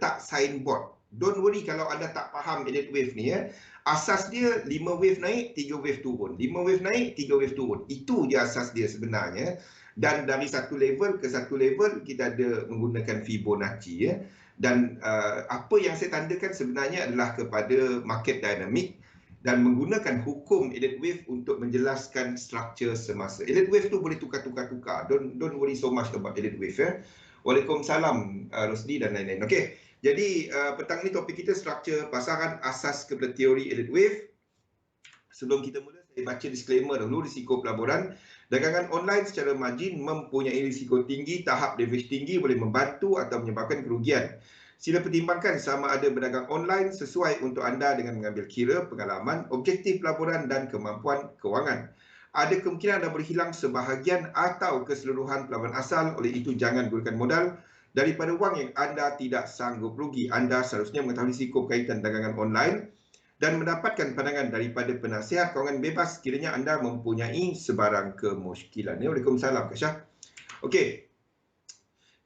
letak signboard. Don't worry kalau anda tak faham elite wave ni ya. Asas dia 5 wave naik, 3 wave turun. 5 wave naik, 3 wave turun. Itu je asas dia sebenarnya. Dan dari satu level ke satu level kita ada menggunakan Fibonacci ya. Dan apa yang saya tandakan sebenarnya adalah kepada market dynamic dan menggunakan hukum elite wave untuk menjelaskan struktur semasa. Elite wave tu boleh tukar-tukar. Don't worry so much about elite wave ya. Waalaikumsalam Rosdi dan lain-lain. Okey. Jadi petang ni topik kita struktur pasaran asas kepada teori elite wave. Sebelum kita mula saya baca disclaimer dulu. Risiko pelaburan dagangan online secara margin mempunyai risiko tinggi, tahap leverage tinggi boleh membantu atau menyebabkan kerugian. Sila pertimbangkan sama ada berdagang online sesuai untuk anda dengan mengambil kira pengalaman, objektif pelaburan dan kemampuan kewangan. Ada kemungkinan anda boleh hilang sebahagian atau keseluruhan pelaburan asal, oleh itu jangan gunakan modal daripada wang yang anda tidak sanggup rugi. Anda seharusnya mengetahui risiko berkaitan dagangan online dan mendapatkan pandangan daripada penasihat kewangan bebas sekiranya anda mempunyai sebarang kemusykilan. Waalaikumsalam Kasyah. Okey.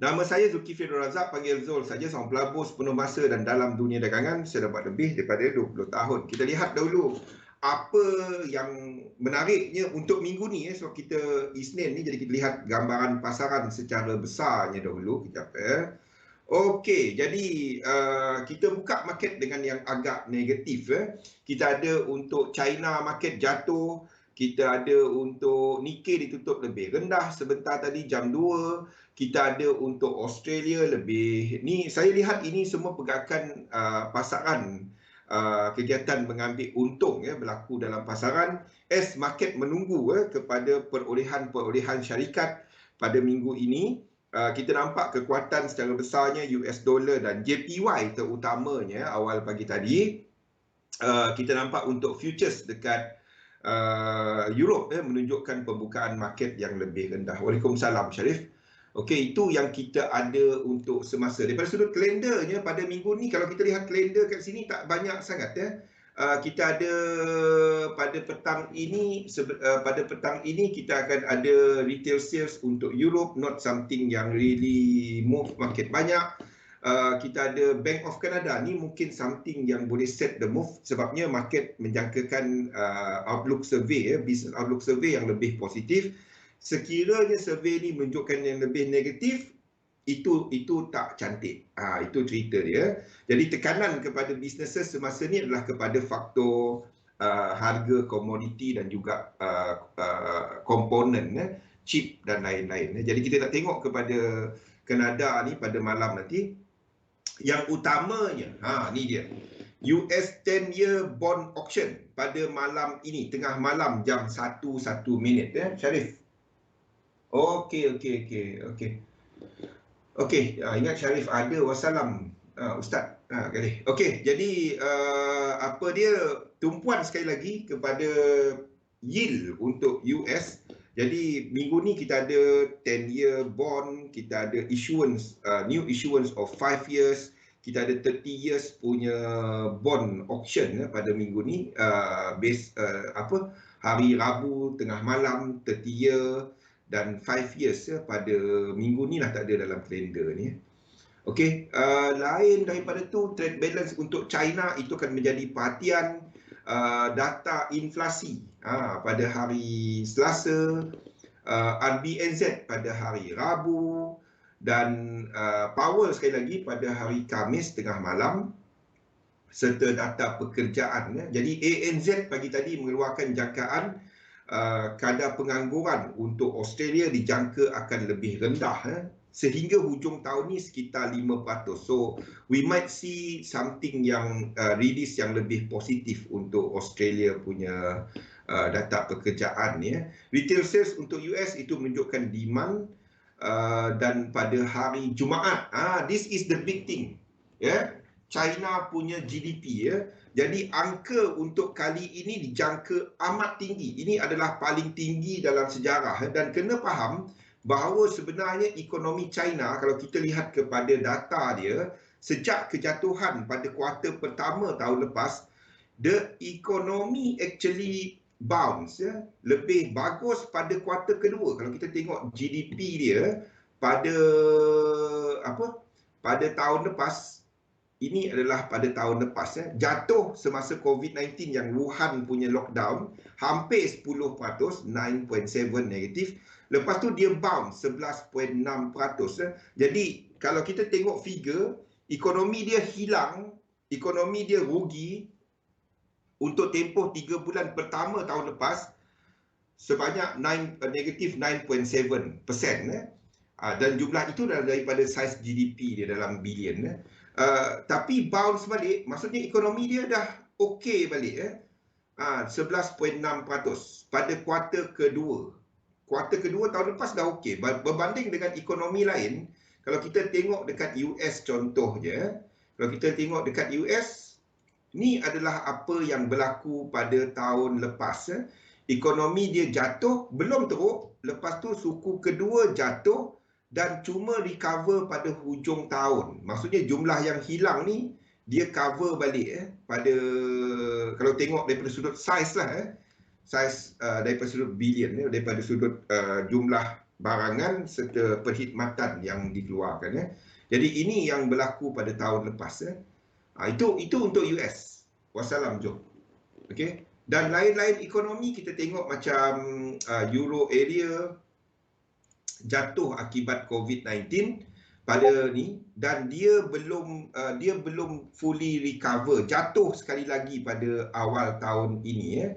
Nama saya Zulkifli Abdul Razak, panggil Zul saja, seorang pelabur sepenuh masa dan dalam dunia dagangan saya dapat lebih daripada 20 tahun. Kita lihat dahulu apa yang menariknya untuk minggu ni sebab kita Isnin ni, jadi kita lihat gambaran pasaran secara besarnya dahulu. Kejap Okey, jadi kita buka market dengan yang agak negatif. Kita ada untuk China market jatuh, kita ada untuk Nikkei ditutup lebih rendah sebentar tadi jam 2. Kita ada untuk Australia lebih, ni saya lihat ini semua pergerakan pasaran kegiatan mengambil untung ya berlaku dalam pasaran as market menunggu kepada perolehan syarikat pada minggu ini. Kita nampak kekuatan secara besarnya US dollar dan JPY terutamanya awal pagi tadi. Kita nampak untuk futures dekat Europe menunjukkan pembukaan market yang lebih rendah. Waalaikumsalam Syarif. Okey, itu yang kita ada untuk semasa. Daripada sudut kalendernya pada minggu ni, kalau kita lihat kalender kat sini tak banyak sangat ya. Kita ada pada petang ini kita akan ada retail sales untuk Europe, not something yang really move market banyak. Kita ada Bank of Canada, ni mungkin something yang boleh set the move sebabnya market menjangkakan outlook survey business outlook survey yang lebih positif. Sekiranya survey ni menunjukkan yang lebih negatif, itu tak cantik. Itu cerita dia. Jadi tekanan kepada businesses semasa ni adalah kepada faktor harga komoditi dan juga komponen chip dan lain-lain. Jadi kita nak tengok kepada Kanada ni pada malam nanti. Yang utamanya, ni dia. US 10-year bond auction pada malam ini, tengah malam jam 1:01 Syarif. Okey. Ingat Syarif ada wassalam Ustaz kali. Okey, jadi apa dia, tumpuan sekali lagi kepada yield untuk US. Jadi minggu ni kita ada 10-year bond, kita ada issuance, new issuance of 5 years, kita ada 30 years punya bond auction pada minggu ni, hari Rabu tengah malam 30 year dan 5 years pada minggu ni lah tak ada dalam kalender ni. Okey, lain daripada tu trade balance untuk China itu akan menjadi perhatian. Data inflasi pada hari Selasa, RBNZ pada hari Rabu dan Powell sekali lagi pada hari Khamis tengah malam, serta data pekerjaan. Jadi ANZ pagi tadi mengeluarkan jangkaan kadar pengangguran untuk Australia dijangka akan lebih rendah sehingga hujung tahun ni sekitar 5%. So we might see something yang release yang lebih positif untuk Australia punya data pekerjaan ya. Retail sales untuk US itu menunjukkan demand dan pada hari Jumaat, this is the big thing ya. China punya GDP ya. Jadi angka untuk kali ini dijangka amat tinggi. Ini adalah paling tinggi dalam sejarah dan kena faham bahawa sebenarnya ekonomi China, kalau kita lihat kepada data dia sejak kejatuhan pada kuartal pertama tahun lepas, the economy actually bounce ya, lebih bagus pada kuartal kedua. Kalau kita tengok GDP dia pada tahun lepas, ini adalah pada tahun lepas. Jatuh semasa COVID-19 yang Wuhan punya lockdown, hampir 10%, 9.7 negatif. Lepas tu dia bounce 11.6%. Jadi kalau kita tengok figure, ekonomi dia hilang, ekonomi dia rugi untuk tempoh 3 bulan pertama tahun lepas sebanyak negatif 9.7%. Dan jumlah itu adalah daripada saiz GDP dia dalam bilion. Tapi bounce balik, maksudnya ekonomi dia dah okey balik. 11.6% pada kuarter kedua. Kuarter kedua tahun lepas dah okey. Berbanding dengan ekonomi lain, kalau kita tengok dekat US contohnya, kalau kita tengok dekat US, ni adalah apa yang berlaku pada tahun lepas. Ekonomi dia jatuh, belum teruk. Lepas tu suku kedua jatuh dan cuma recover pada hujung tahun. Maksudnya jumlah yang hilang ni, dia cover balik pada, kalau tengok daripada sudut saiz lah. Saiz daripada sudut bilion, daripada sudut jumlah barangan serta perkhidmatan yang dikeluarkan. Jadi ini yang berlaku pada tahun lepas. Itu untuk US. Wassalam, Jom. Okey. Dan lain-lain ekonomi kita tengok macam Euro area jatuh akibat COVID-19 pada ni, dan dia belum fully recover, jatuh sekali lagi pada awal tahun ini.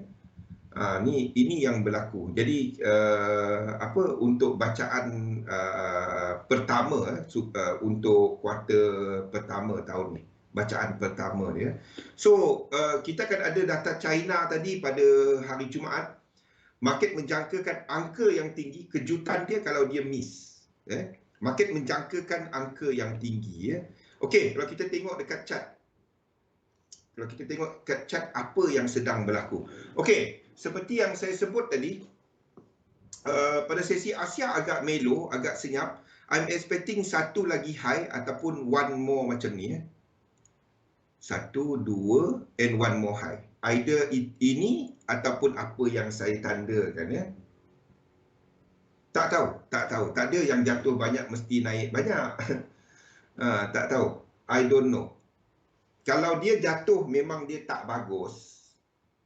Ini yang berlaku. Jadi untuk bacaan pertama untuk kuarter pertama tahun ni, bacaan pertama dia. So kita akan ada data China tadi pada hari Jumaat. Market menjangkakan angka yang tinggi. Kejutan dia kalau dia miss. Market menjangkakan angka yang tinggi. Okey, kalau kita tengok dekat chart. Kalau kita tengok dekat chart apa yang sedang berlaku. Okey, seperti yang saya sebut tadi, pada sesi Asia agak melo, agak senyap. I'm expecting satu lagi high ataupun one more macam ni. Satu, dua, and one more high. Either ini ataupun apa yang saya tandakan. Tak tahu. Tak ada yang jatuh banyak mesti naik banyak. Tak tahu. I don't know. Kalau dia jatuh memang dia tak bagus.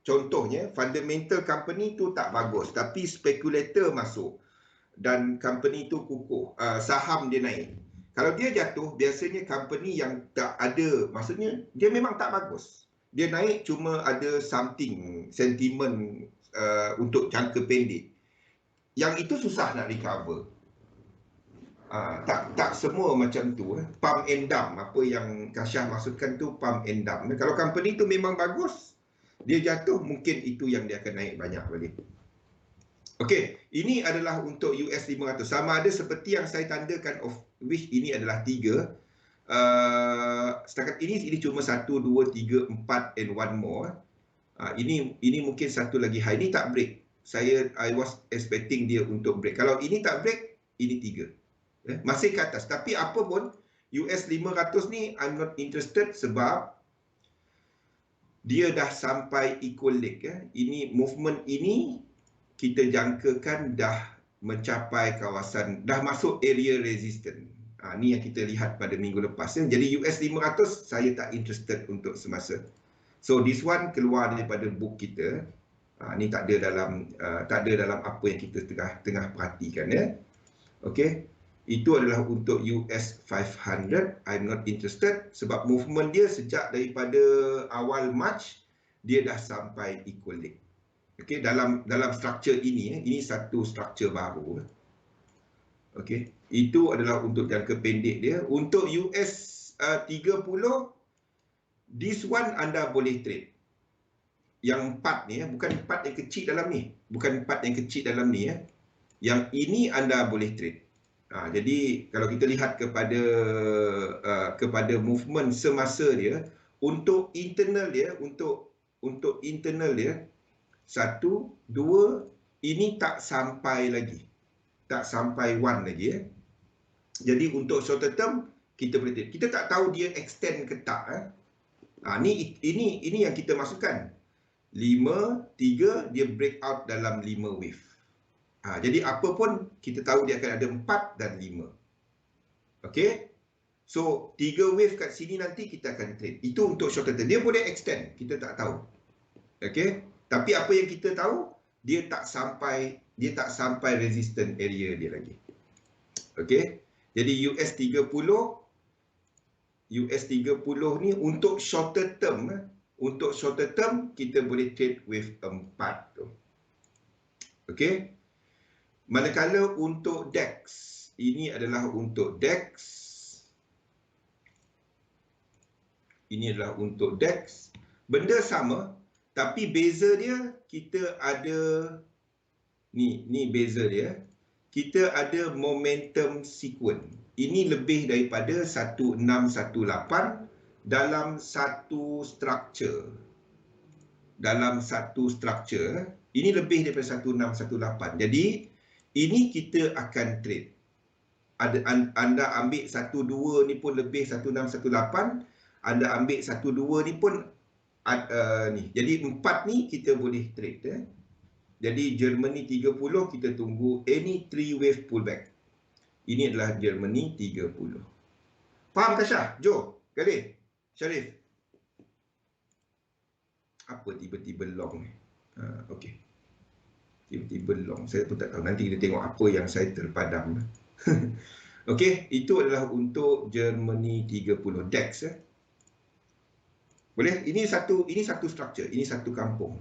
Contohnya, fundamental company tu tak bagus. Tapi spekulator masuk. Dan company tu kukuh. Saham dia naik. Kalau dia jatuh, biasanya company yang tak ada, maksudnya dia memang tak bagus. Dia naik cuma ada something, sentimen untuk jangka pendek. Yang itu susah nak recover. Tak semua macam tu. Pump and dump, apa yang Kasyah maksudkan tu pump and dump. Kalau company tu memang bagus, dia jatuh, mungkin itu yang dia akan naik banyak balik. Okey, ini adalah untuk US 500. Sama ada seperti yang saya tandakan, of which ini adalah 3. Setakat ini cuma 1, 2, 3, 4 and one more. Ini mungkin satu lagi high. Ini tak break. I was expecting dia untuk break. Kalau ini tak break, ini 3. Masih ke atas. Tapi apa pun, US 500 ni I'm not interested sebab dia dah sampai equal leg. Ini movement ini kita jangkakan dah mencapai kawasan, dah masuk area resistant. Ni yang kita lihat pada minggu lepas. Jadi US 500 saya tak interested untuk semasa. So this one keluar daripada book kita. Ni tak ada dalam apa yang kita tengah perhatikan. Okey. Itu adalah untuk US 500. I'm not interested sebab movement dia sejak daripada awal March dia dah sampai equal leg. Okey, dalam struktur ini satu struktur baru. Okey, itu adalah untuk jangka pendek dia. Untuk US 30, this one anda boleh trade. Yang 4 ni, bukan 4 yang kecil dalam ni. Bukan 4 yang kecil dalam ni. Yang ini anda boleh trade. Jadi kalau kita lihat kepada movement semasa dia, untuk internal dia, untuk internal dia, 1, 2, ini tak sampai lagi. Tak sampai 1 lagi. Jadi untuk short term, kita boleh trade. Kita tak tahu dia extend ke tak. Ini yang kita masukkan. 5, 3, dia break out dalam 5 wave. Jadi apa pun, kita tahu dia akan ada 4 dan 5. Okey? So 3 wave kat sini nanti kita akan trade. Itu untuk short term. Dia boleh extend, kita tak tahu. Okey. Tapi apa yang kita tahu, dia tak sampai resistance area dia lagi. Okey. Jadi US30 ni untuk shorter term, kita boleh trade wave 4 tu. Okey. Manakala untuk DEX, ini adalah untuk DEX. Ini adalah untuk DEX. Benda sama, tapi beza dia kita ada ni beza dia. Kita ada momentum sequence. Ini lebih daripada 1618 dalam satu structure. Ini lebih daripada 1618. Jadi ini kita akan trade. Anda ambil 12 ni pun lebih 1618, anda ambil 12 ni pun ni. Jadi 4 ni kita boleh trade. Jadi Germany 30 kita tunggu any 3 wave pullback. Ini adalah Germany 30. Faham Tasha? Jo, Galih, Syarif. Apa tiba-tiba long ni? Okey. Tiba-tiba long. Saya pun tak tahu. Nanti kita tengok apa yang saya terpadam. Okey, itu adalah untuk Germany 30 DAX. Boleh? Ini satu structure, ini satu kampung.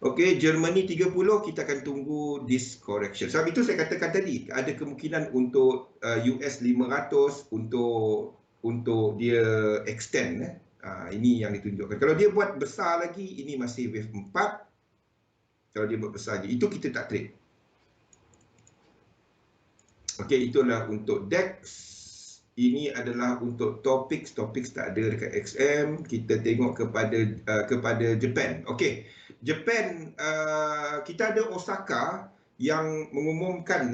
Okey, Germany 30 kita akan tunggu this correction. Sebab itu saya katakan tadi, ada kemungkinan untuk US 500 untuk dia extend. Ini yang ditunjukkan. Kalau dia buat besar lagi, ini masih wave 4. Kalau dia buat besar lagi, itu kita tak trade. Okey, itulah untuk DEX. Ini adalah untuk topik tak ada dekat XM. Kita tengok kepada Japan. Okey, Japan, kita ada Osaka yang mengumumkan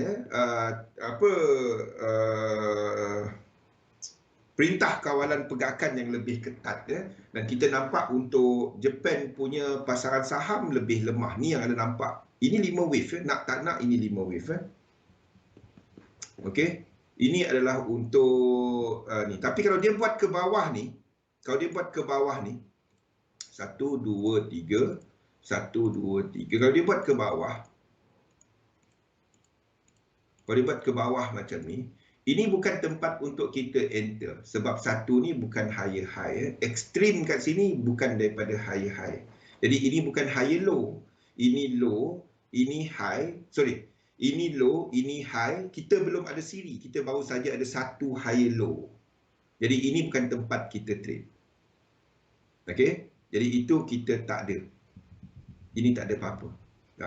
perintah kawalan pergerakan yang lebih ketat. Dan kita nampak untuk Japan punya pasaran saham lebih lemah. Ni yang ada nampak. Ini 5 wave. Nak tak nak ini 5 wave. Okey. Ini adalah untuk ni. Tapi kalau dia buat ke bawah ni, 1, 2, 3, 1, 2, 3. Kalau dia buat ke bawah, macam ni, ini bukan tempat untuk kita enter. Sebab satu ni bukan higher high. Ekstrim kat sini bukan daripada higher high. Jadi ini bukan higher low. Ini low, ini high. Sorry. Ini low, ini high. Kita belum ada siri. Kita baru saja ada satu higher low. Jadi ini bukan tempat kita trade. Okey? Jadi itu kita tak ada. Ini tak ada apa-apa.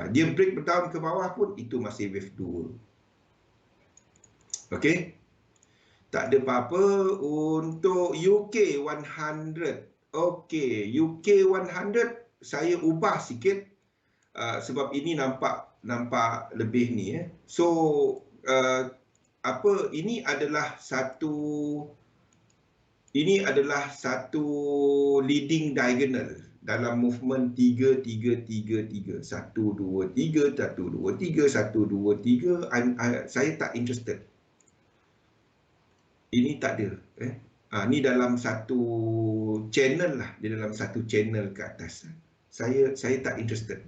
Dia break berdown ke bawah pun, itu masih wave 2. Okey? Tak ada apa-apa untuk UK 100. Okey, UK 100 saya ubah sikit. Sebab ini nampak lebih ni. So ini adalah satu leading diagonal dalam movement 3 3 3 3 1 2 3 1 2 3 1 2 3. Saya tak interested. Ini tak ada. Ni dalam satu channel lah, dia dalam satu channel ke atas. Saya tak interested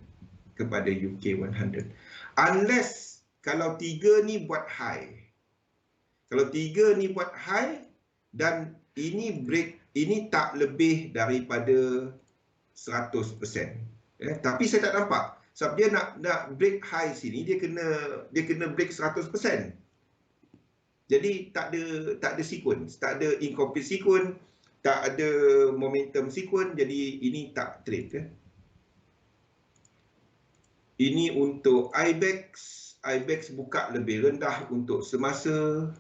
kepada UK 100. Unless kalau 3 ni buat high. Kalau 3 ni buat high dan ini break, ini tak lebih daripada 100%. Tapi saya tak nampak. Sebab dia nak break high sini, dia kena break 100%. Jadi tak ada sequence, tak ada incomplete sequence, tak ada momentum sequence, jadi ini tak trade. Ini untuk IBEX buka lebih rendah untuk semasa.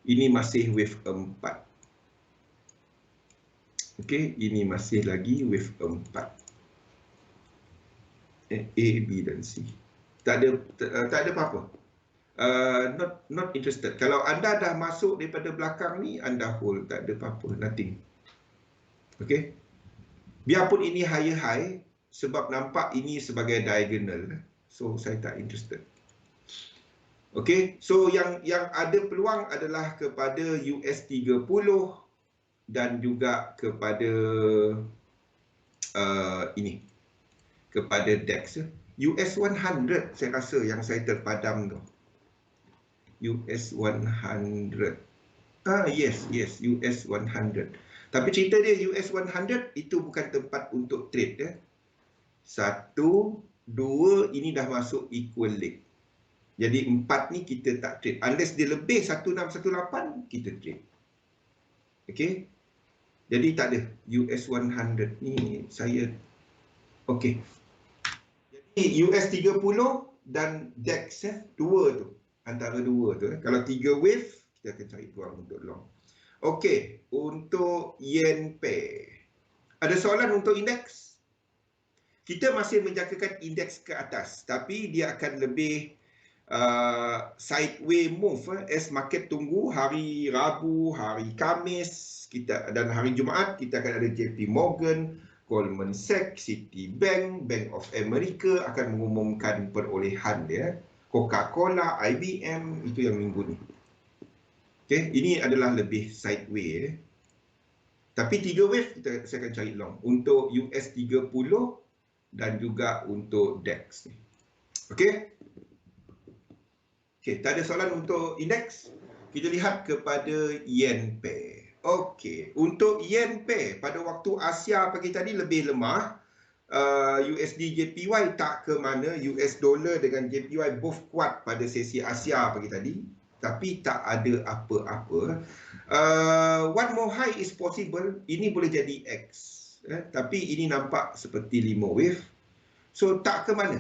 Ini masih wave 4. Okey, ini masih lagi wave 4. A, B dan C. Tak ada apa-apa. Not interested. Kalau anda dah masuk daripada belakang ni, anda hold, tak ada apa-apa, nothing. Okey. Biarpun ini higher high, sebab nampak ini sebagai diagonal. So, saya tak interested. Okey, so yang ada peluang adalah kepada US 30 dan juga kepada ini, kepada DAX. US 100 saya rasa yang saya terpadam tu. US 100. Yes, US 100. Tapi cerita dia US 100 itu bukan tempat untuk trade ya. 1, 2 ini dah masuk equal leg. Jadi 4 ni kita tak trade. Unless dia lebih 1618, kita trade. Okey. Jadi tak ada. US 100 ni saya... Okey. Jadi US 30 dan DAX dua tu. Antara dua tu. Kalau 3 wave, kita akan cari peluang untuk long. Okey. Untuk yen pair. Ada soalan untuk indeks? Kita masih menjangkakan indeks ke atas. Tapi dia akan lebih sideway move as market tunggu hari Rabu, hari Khamis dan hari Jumaat kita akan ada JP Morgan, Goldman Sachs, Citibank, Bank of America akan mengumumkan perolehan dia. Coca-Cola, IBM itu yang minggu ni. Okey, ini adalah lebih sideway. Tapi 3 wave saya akan cari long untuk US 30 dan juga untuk DAX ni. Okey. Okey, tak ada soalan untuk indeks. Kita lihat kepada yen pair. Okey, untuk yen pair pada waktu Asia pagi tadi lebih lemah. USD JPY tak ke mana. US dollar dengan JPY both kuat pada sesi Asia pagi tadi. Tapi tak ada apa-apa. One more high is possible. Ini boleh jadi X. Tapi ini nampak seperti 5 wave. So tak ke mana.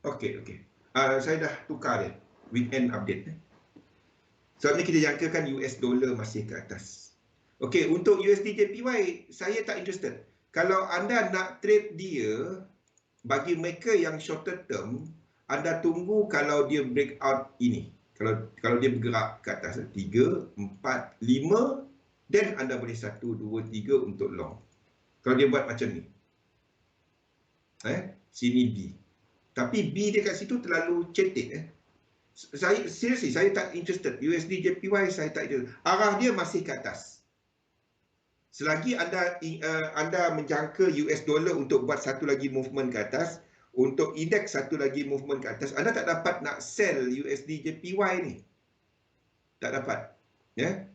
Okey. Saya dah tukar dia. Weekend update. Sebab ni kita jangkakan US dollar masih ke atas. Okey, untuk USD JPY, saya tak interested. Kalau anda nak trade dia, bagi mereka yang shorter term, anda tunggu kalau dia break out ini. Kalau dia bergerak ke atas 3, 4, 5, then anda boleh 1, 2, 3 untuk long. Kalau dia buat macam ni. Sini B. Tapi B dia kat situ terlalu cetek. Saya tak interested. USD JPY saya tak interested. Arah dia masih ke atas. Selagi anda menjangka US dollar untuk buat satu lagi movement ke atas, untuk indeks satu lagi movement ke atas, anda tak dapat nak sell USD JPY ni. Tak dapat. Ya.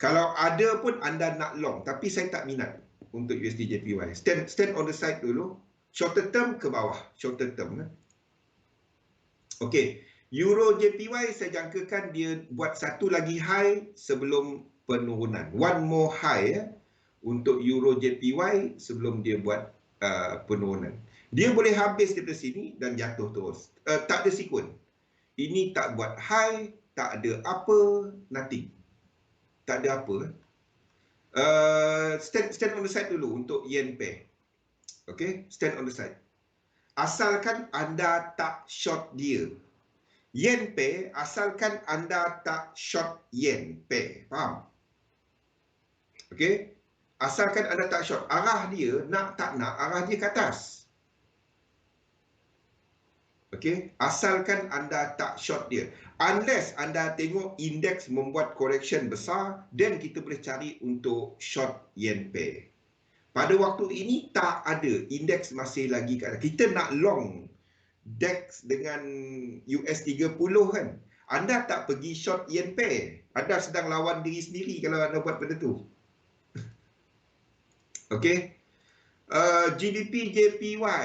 Kalau ada pun anda nak long, tapi saya tak minat untuk USD JPY. Stand on the side dulu. Shorter term ke bawah. Shorter term. Okey. Euro JPY saya jangkakan dia buat satu lagi high sebelum penurunan. One more high untuk Euro JPY sebelum dia buat penurunan. Dia boleh habis daripada sini dan jatuh terus. Tak ada sequence. Ini tak buat high, tak ada apa, nothing. Tak ada apa. Stand on the side dulu untuk yen pair. Okay, stand on the side. Asalkan anda tak short dia. Yen pair, asalkan anda tak short yen pair. Faham? Okay. Asalkan anda tak short. Arah dia, nak tak nak, arah dia ke atas. Okay. Asalkan anda tak short dia. Unless anda tengok indeks membuat correction besar, then kita boleh cari untuk short yen pair. Pada waktu ini tak ada. Indeks masih lagi ke atas. Kita nak long DAX dengan US 30 kan. Anda tak pergi short yen pair. Anda sedang lawan diri sendiri kalau anda buat benda tu. Okey. GBP JPY.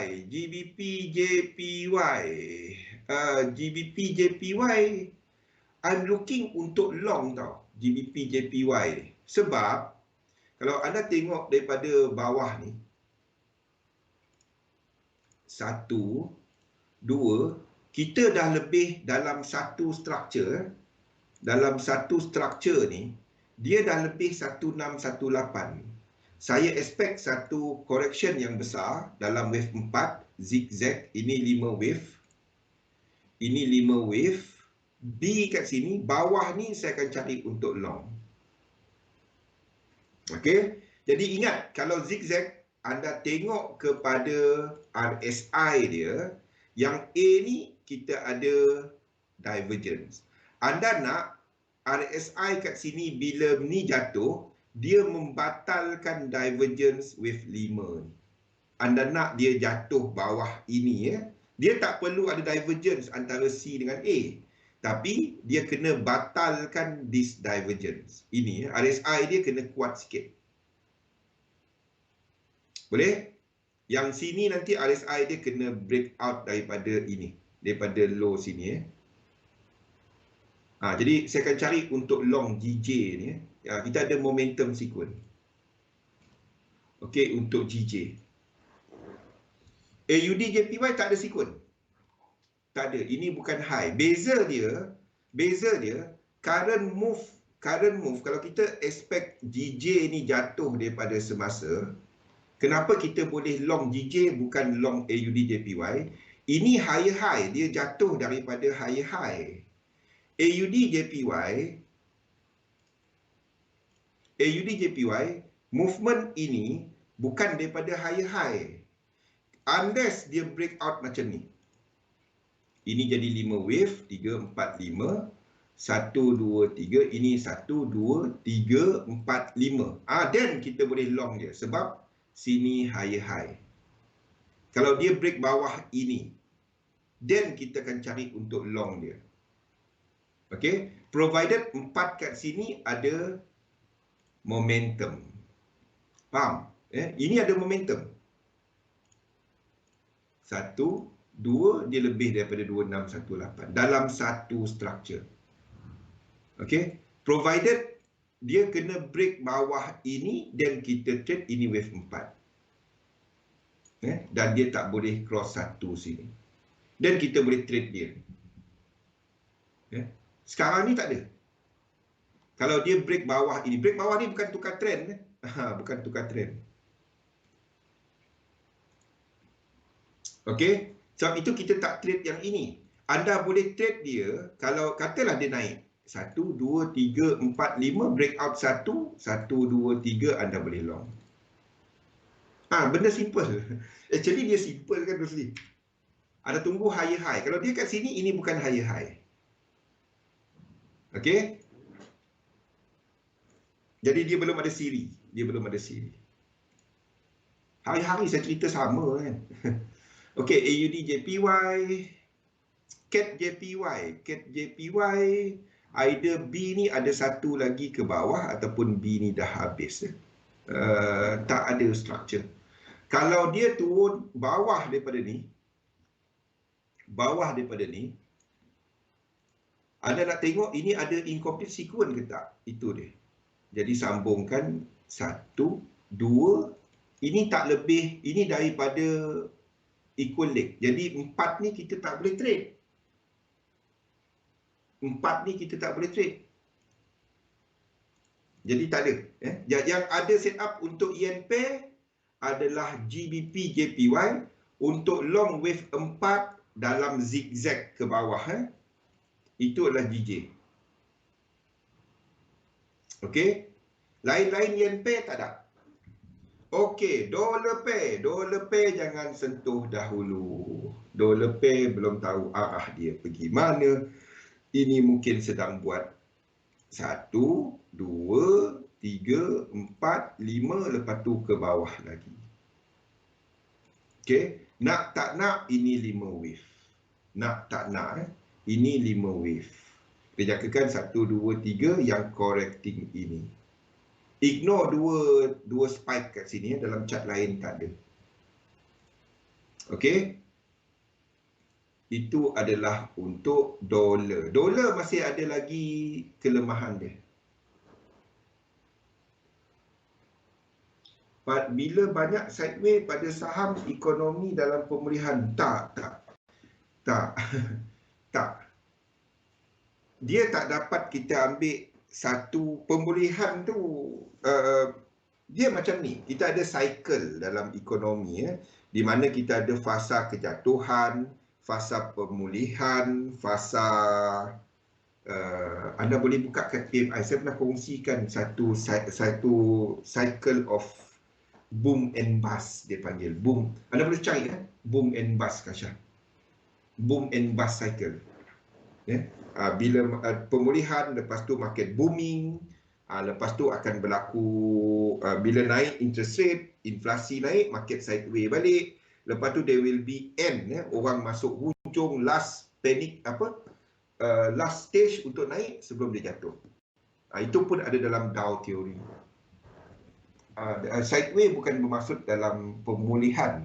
I'm looking untuk long tau. GBP JPY. Sebab kalau anda tengok daripada bawah ni. 1, 2, kita dah lebih dalam satu structure. Dalam satu structure ni, dia dah lebih 1618. Saya expect satu correction yang besar dalam wave 4, zigzag. Ini 5 wave. Ini 5 wave. B kat sini, bawah ni saya akan cari untuk long. Okey. Jadi ingat, kalau zigzag, anda tengok kepada RSI dia, Yang A ni kita ada divergence. Anda nak RSI kat sini bila ni jatuh, dia membatalkan divergence wave 5 ni. Anda nak dia jatuh bawah ini ya. Dia tak perlu ada divergence antara C dengan A. Tapi dia kena batalkan this divergence. Ini ya, RSI dia kena kuat sikit. Boleh? Yang sini nanti RSI dia kena break out daripada ini. Daripada low sini ya. Jadi saya akan cari untuk long GJ ni ya. Kita ada momentum sequence. Okey, untuk GJ. AUD JPY tak ada sequence. Tak ada. Ini bukan high. Beza dia current move kalau kita expect GJ ni jatuh daripada semasa, kenapa kita boleh long GJ bukan long AUD JPY? Ini higher high, dia jatuh daripada higher high. AUD JPY movement ini bukan daripada higher high. Unless dia break out macam ni. Ini jadi 5 wave, 3, 4, 5. 1, 2, 3. Ini 1, 2, 3, 4, 5. Then kita boleh long dia. Sebab sini higher high. Kalau dia break bawah ini, then kita akan cari untuk long dia. Okay. Provided 4 kat sini ada momentum. Faham? Ini ada momentum. 1, 2, dia lebih daripada 2618 dalam satu structure. Okay. Provided dia kena break bawah ini dan kita trade ini wave 4. Dan dia tak boleh cross 1 sini. Dan kita boleh trade dia. Sekarang ni tak ada. Kalau dia break bawah ini. Break bawah ni bukan tukar trend. Bukan tukar trend. Okey. Sebab itu kita tak trade yang ini. Anda boleh trade dia kalau katalah dia naik. 1, 2, 3, 4, 5. Breakout 1. 1, 2, 3. Anda boleh long. Benda simple. Actually dia simple kan Rosli. Anda tunggu higher high. Kalau dia kat sini, ini bukan higher high. Okey. Jadi dia belum ada siri. Hari-hari saya cerita sama kan. Okey, AUD JPY, CAD JPY, either B ni ada satu lagi ke bawah ataupun B ni dah habis. Tak ada structure. Kalau dia turun bawah daripada ni, anda nak tengok ini ada incomplete sequence ke tak? Itu dia. Jadi sambungkan 1, 2, ini tak lebih, ini daripada equal leg. Jadi 4 ni kita tak boleh trade. 4 ni kita tak boleh trade. Jadi tak ada. Yang ada setup untuk yen pair adalah GBP JPY untuk long wave 4 dalam zigzag ke bawah. Itu adalah GJ. Okey. Lain-lain yen pair tak ada. Okey, dollar pair jangan sentuh dahulu. Dollar pair belum tahu arah dia pergi mana. Ini mungkin sedang buat 1, 2, 3, 4, 5, lepas tu ke bawah lagi. Okey, nak tak nak ini 5 wave. Nak tak nak ini 5 wave. Dia jangkakan 1, 2, 3 yang correcting ini. Ignore dua spike kat sini dalam chart lain tak ada. Okey. Itu adalah untuk dolar. Dolar masih ada lagi kelemahan dia. Bila banyak sideways pada saham ekonomi dalam pemulihan, tak. Dia tak dapat kita ambil satu pemulihan tu. Dia macam ni. Kita ada cycle dalam ekonomi di mana kita ada fasa kejatuhan, fasa pemulihan, fasa anda boleh buka kat PMI. Saya pernah kongsikan satu cycle of boom and bust dia panggil. Boom. Anda boleh cari boom and bust Kasha. boom and bust cycle. Bila pemulihan, lepas tu market booming, lepas tu akan berlaku bila naik interest rate, inflasi naik, market sideways balik. Lepas tu there will be end, orang masuk hujung last panic last stage untuk naik sebelum dia jatuh. Itu pun ada dalam Dow teori. Sideways bukan bermaksud dalam pemulihan.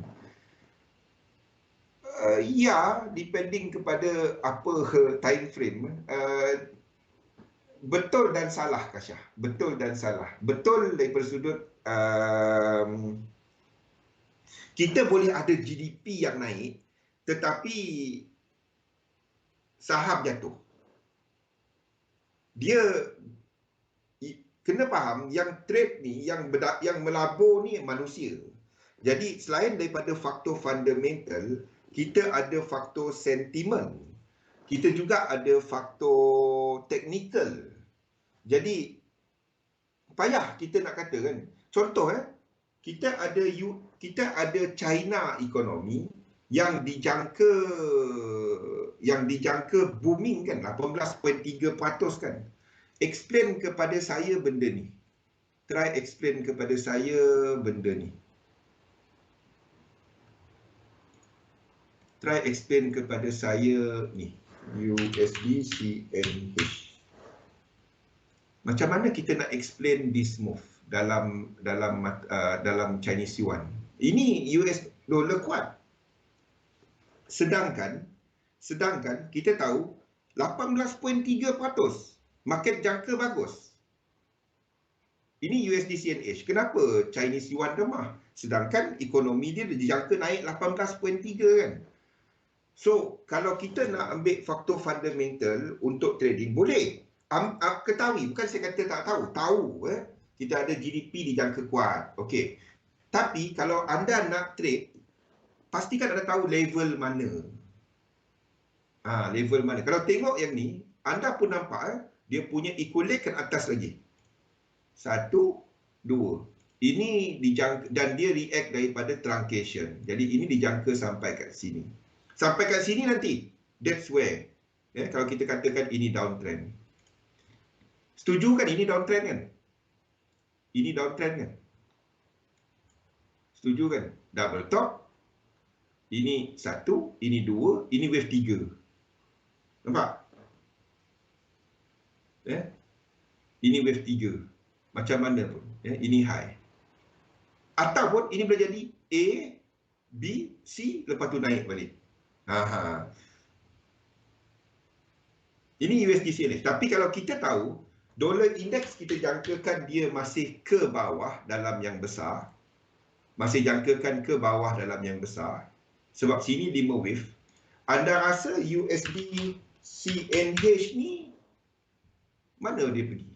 Ya, depending kepada apa time frame. Betul dan salah, Kasyah. Betul dan salah. Betul daripada sudut kita boleh ada GDP yang naik, tetapi saham jatuh. Dia kena faham yang trade ni, yang melabur ni manusia. Jadi selain daripada faktor fundamental, kita ada faktor sentimen. Kita juga ada faktor teknikal. Jadi payah kita nak kata kan. Contoh kita ada China ekonomi yang dijangka booming kan, 18.3% kan. Explain kepada saya benda ni. Try explain kepada saya benda ni. Try explain kepada saya ni. USD CNH. Macam mana kita nak explain this move dalam Chinese yuan? Ini US dollar kuat. Sedangkan kita tahu 18.3% market jangka bagus. Ini USD CNH. Kenapa Chinese yuan lemah? Sedangkan ekonomi dia dijangka naik 18.3 kan. So, kalau kita nak ambil faktor fundamental untuk trading, boleh. Ketahui, bukan saya kata tak tahu. Tahu, kita ada GDP dijangka kuat. Okey. Tapi, kalau anda nak trade, pastikan anda tahu level mana. Level mana. Kalau tengok yang ni, anda pun nampak, dia punya equilibrium ke atas lagi. 1, 2. Ini dijangka, dan dia react daripada truncation. Jadi, ini dijangka sampai kat sini. Sampai kat sini nanti, that's where. Kalau kita katakan ini downtrend. Setuju kan ini downtrend kan? Ini downtrend kan? Setuju kan? Double top. Ini 1, ini 2, ini wave 3. Nampak? Ini wave 3. Macam mana pun. Ini high. Ataupun ini boleh jadi A, B, C, lepas tu naik balik. Ini USD CNH. Tapi kalau kita tahu, dollar index kita jangkakan dia masih ke bawah dalam yang besar. Masih jangkakan ke bawah dalam yang besar. Sebab sini 5 wave. Anda rasa USD CNH ni mana dia pergi?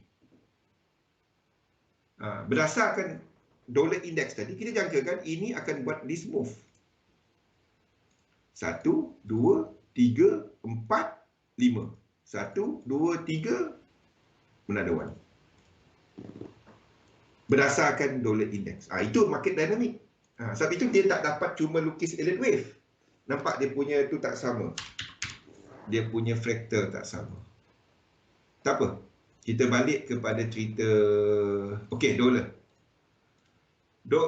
Berdasarkan dollar index tadi, kita jangkakan ini akan buat this move. 1, 2, 3, 4, 5. 1, 2, 3, another one. Berdasarkan dollar index. Itu market dynamic. Sebab itu dia tak dapat cuma lukis elliott wave. Nampak dia punya tu tak sama. Dia punya fractal tak sama. Tak apa. Kita balik kepada cerita. Okey, dollar.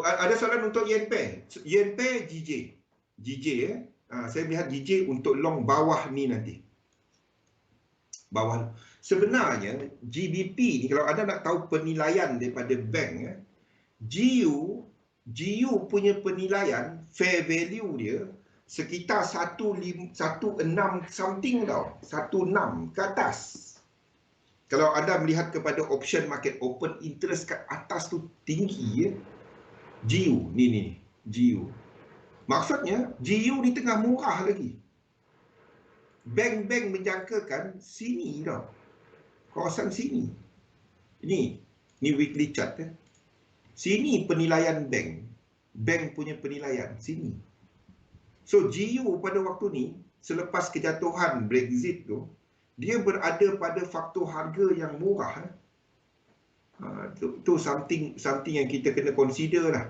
Ada soalan untuk yen pair. Yen pair GJ. GJ saya melihat GJ untuk long bawah ni nanti. Bawah. Sebenarnya GBP ni kalau anda nak tahu penilaian daripada bank, GU punya penilaian fair value dia sekitar 16 something tau. 16 ke atas. Kalau anda melihat kepada option market open interest kat atas tu tinggi GU ni GU. Maksudnya GU ni tengah murah lagi. Bank-bank menjangkakan sini tau. Kawasan sini. Ini weekly chart Sini penilaian bank. Bank punya penilaian sini. So GU pada waktu ni selepas kejatuhan Brexit tu, dia berada pada faktor harga yang murah. Tu something yang kita kena consider lah.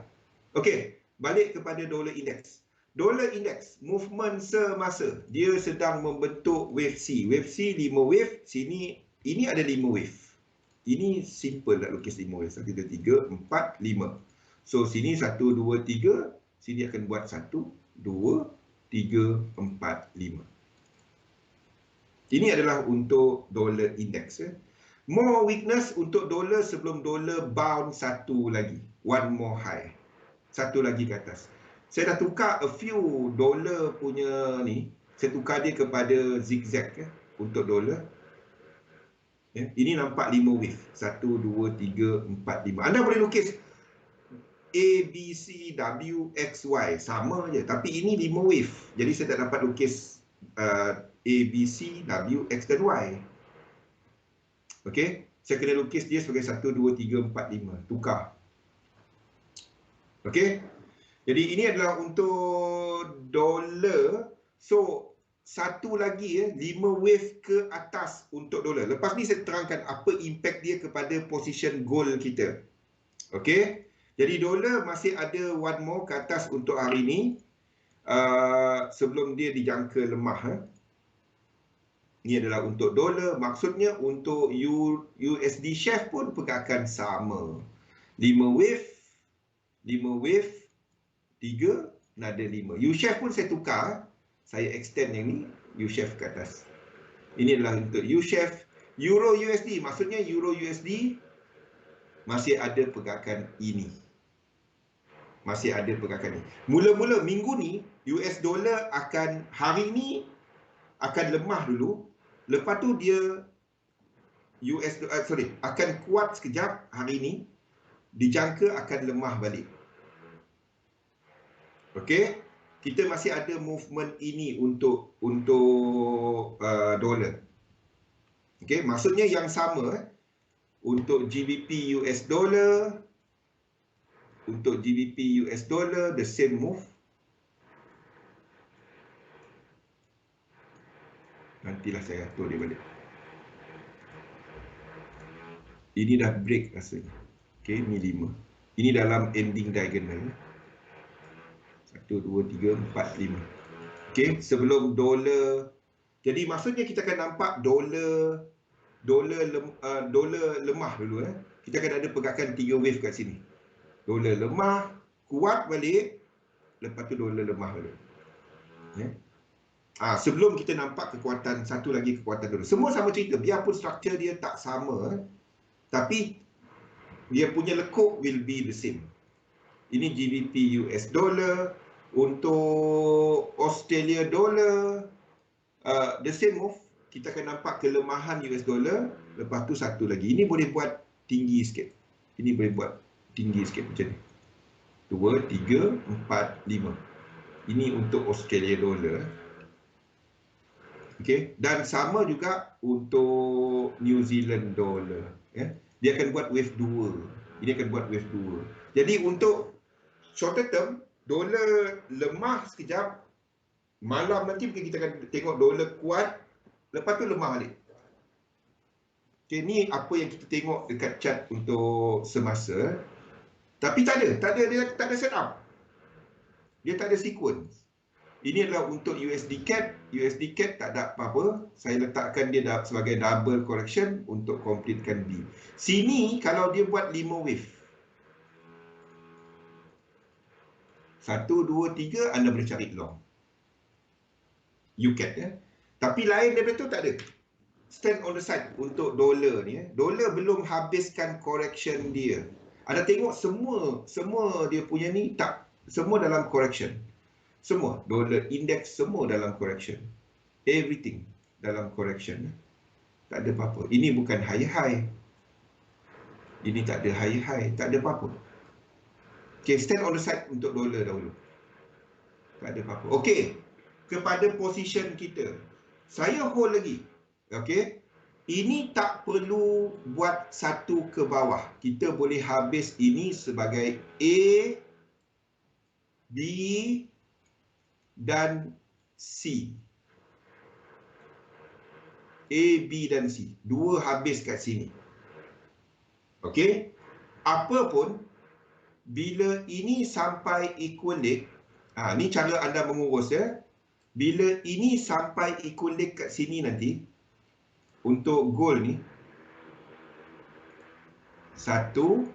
Okey, balik kepada dollar index. Dollar index, movement semasa. Dia sedang membentuk wave C. Wave C 5 wave. Sini, ini ada 5 wave. Ini simple nak lukis 5 wave. 1, 2, 3, 4, 5. So, sini 1, 2, 3. Sini akan buat 1, 2, 3, 4, 5. Ini adalah untuk dollar index. More weakness untuk dolar sebelum dolar bounce satu lagi. One more high. Satu lagi ke atas. Saya dah tukar a few dolar punya ni. Saya tukar dia kepada zigzag untuk dolar. Ini nampak 5 wave. 1, 2, 3, 4, 5. Anda boleh lukis A, B, C, W, X, Y. Sama je. Tapi ini 5 wave. Jadi saya tak dapat lukis A, B, C, W, X dan Y. Okey. Saya kena lukis dia sebagai 1, 2, 3, 4, 5. Tukar. Okey. Jadi ini adalah untuk dolar. So, satu lagi 5 wave ke atas untuk dolar. Lepas ni saya terangkan apa impact dia kepada position gold kita. Okey. Jadi dolar masih ada one more ke atas untuk hari ini. Sebelum dia dijangka lemah. Ini adalah untuk dolar. Maksudnya untuk USD Chef pun pergerakan sama. 5 wave. 5 wave. 3, another 5. U-Chef pun saya tukar. Saya extend yang ni. U-Chef ke atas. Ini adalah untuk U-Chef. Euro USD. Maksudnya Euro USD masih ada pergerakan ini. Masih ada pergerakan ini. Mula-mula minggu ni, US dollar akan, hari ni akan lemah dulu. Lepas tu dia akan kuat sekejap hari ni. Dijangka akan lemah balik. Okey, kita masih ada movement ini untuk dolar. Okey, maksudnya yang sama untuk GBP US dollar, untuk GBP US dollar the same move. Nantilah saya atur dia balik. Ini dah break rasanya. Okey, ini 5. Ini dalam ending diagonal. 1, 2, 3, 4, 5. Okey, sebelum dolar. Jadi maksudnya kita akan nampak dolar lemah dulu. Kita akan ada pergerakan 3 wave kat sini. Dolar lemah, kuat balik. Lepas tu dolar lemah balik. Sebelum kita nampak kekuatan, satu lagi kekuatan dolar. Semua sama cerita. Biarpun struktur dia tak sama. Tapi dia punya lekuk will be the same. Ini GBP US dollar. Untuk Australia dollar, the same move. Kita akan nampak kelemahan US dollar. Lepas tu satu lagi. Ini boleh buat tinggi sikit. Ini boleh buat tinggi sikit macam ni. 2, 3, 4, 5. Ini untuk Australia dollar. Okey. Dan sama juga untuk New Zealand dollar. Dia akan buat wave 2. Ini akan buat wave 2. Jadi untuk shorter term, dolar lemah sekejap. Malam nanti mungkin kita akan tengok dolar kuat. Lepas tu lemah balik. Okay, ni apa yang kita tengok dekat chart untuk semasa. Tapi dia tak ada setup. Dia tak ada sequence. Ini adalah untuk USD CAD. USD CAD tak ada apa-apa. Saya letakkan dia sebagai double correction untuk completekan B. Sini kalau dia buat 5 wave. 1, 2, 3, anda boleh cari long. UCAD. Tapi lain daripada itu tak ada. Stand on the side untuk dolar ni. Dolar belum habiskan correction dia. Anda tengok semua dia punya ni tak. Semua dalam correction. Semua. Dolar index semua dalam correction. Everything dalam correction. Tak ada apa-apa. Ini bukan high-high. Ini tak ada high-high. Tak ada apa-apa. Okay, stand on the side untuk dolar dahulu. Tak ada apa-apa. Okay, kepada position kita. Saya hold lagi. Okay, ini tak perlu buat satu ke bawah. Kita boleh habis ini sebagai A, B dan C. A, B dan C. Dua habis kat sini. Okay, apa pun bila ini sampai equal leg, Ni cara anda mengurus ya. Bila ini sampai equilibrium kat sini nanti, untuk gold ni, 1, 2,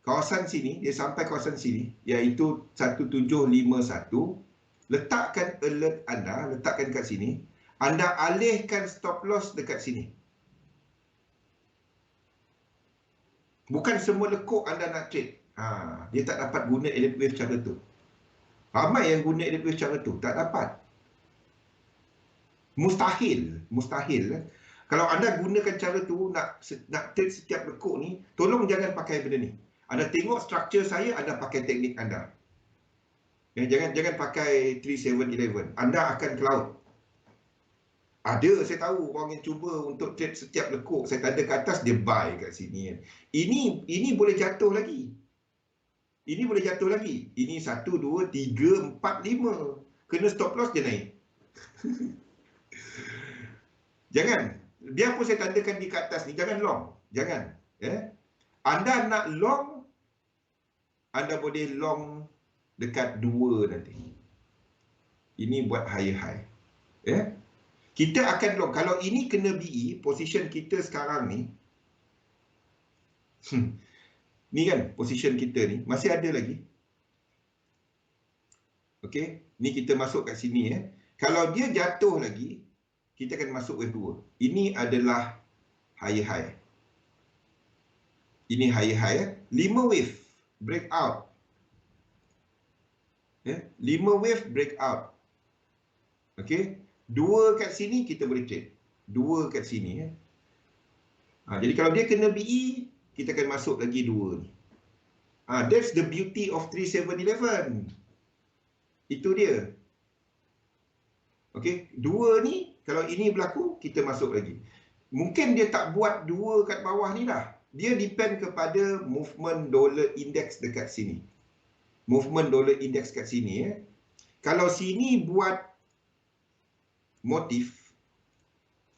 kawasan sini, dia sampai kawasan sini, iaitu 1751, letakkan alert anda, letakkan kat sini, anda alihkan stop loss dekat sini. Bukan semua lekuk anda nak trade. Dia tak dapat guna elliott wave cara tu. Ramai yang guna elliott wave cara tu, tak dapat. Mustahil. Kalau anda gunakan cara tu nak trade setiap lekuk ni, tolong jangan pakai benda ni. Anda tengok struktur saya, anda pakai teknik anda. Jangan pakai 3711. Anda akan cloud. Ada, saya tahu orang yang cuba untuk trade setiap lekuk, saya tanda ke atas, dia buy kat sini. Ini boleh jatuh lagi. Ini 1, 2, 3, 4, 5. Kena stop loss, dia naik. Jangan. Biarpun saya tandakan di kat atas ni, jangan long. Jangan. Anda nak long, anda boleh long dekat 2 nanti. Ini buat high. Kita akan long. Kalau ini kena BE, position kita sekarang ni, ni kan position kita ni, masih ada lagi. Okey, ni kita masuk kat sini Kalau dia jatuh lagi, kita akan masuk wave 2. Ini adalah high. Ini high 5 wave breakout. 5 wave breakout. Okey, 2 kat sini kita boleh trade. 2 kat sini jadi kalau dia kena BE, kita akan masuk lagi 2 ni. That's the beauty of 3711. Itu dia. Okey, 2 ni kalau ini berlaku, kita masuk lagi. Mungkin dia tak buat 2 kat bawah ni dah. Dia depend kepada movement dollar index dekat sini. Movement dollar index kat sini Kalau sini buat motif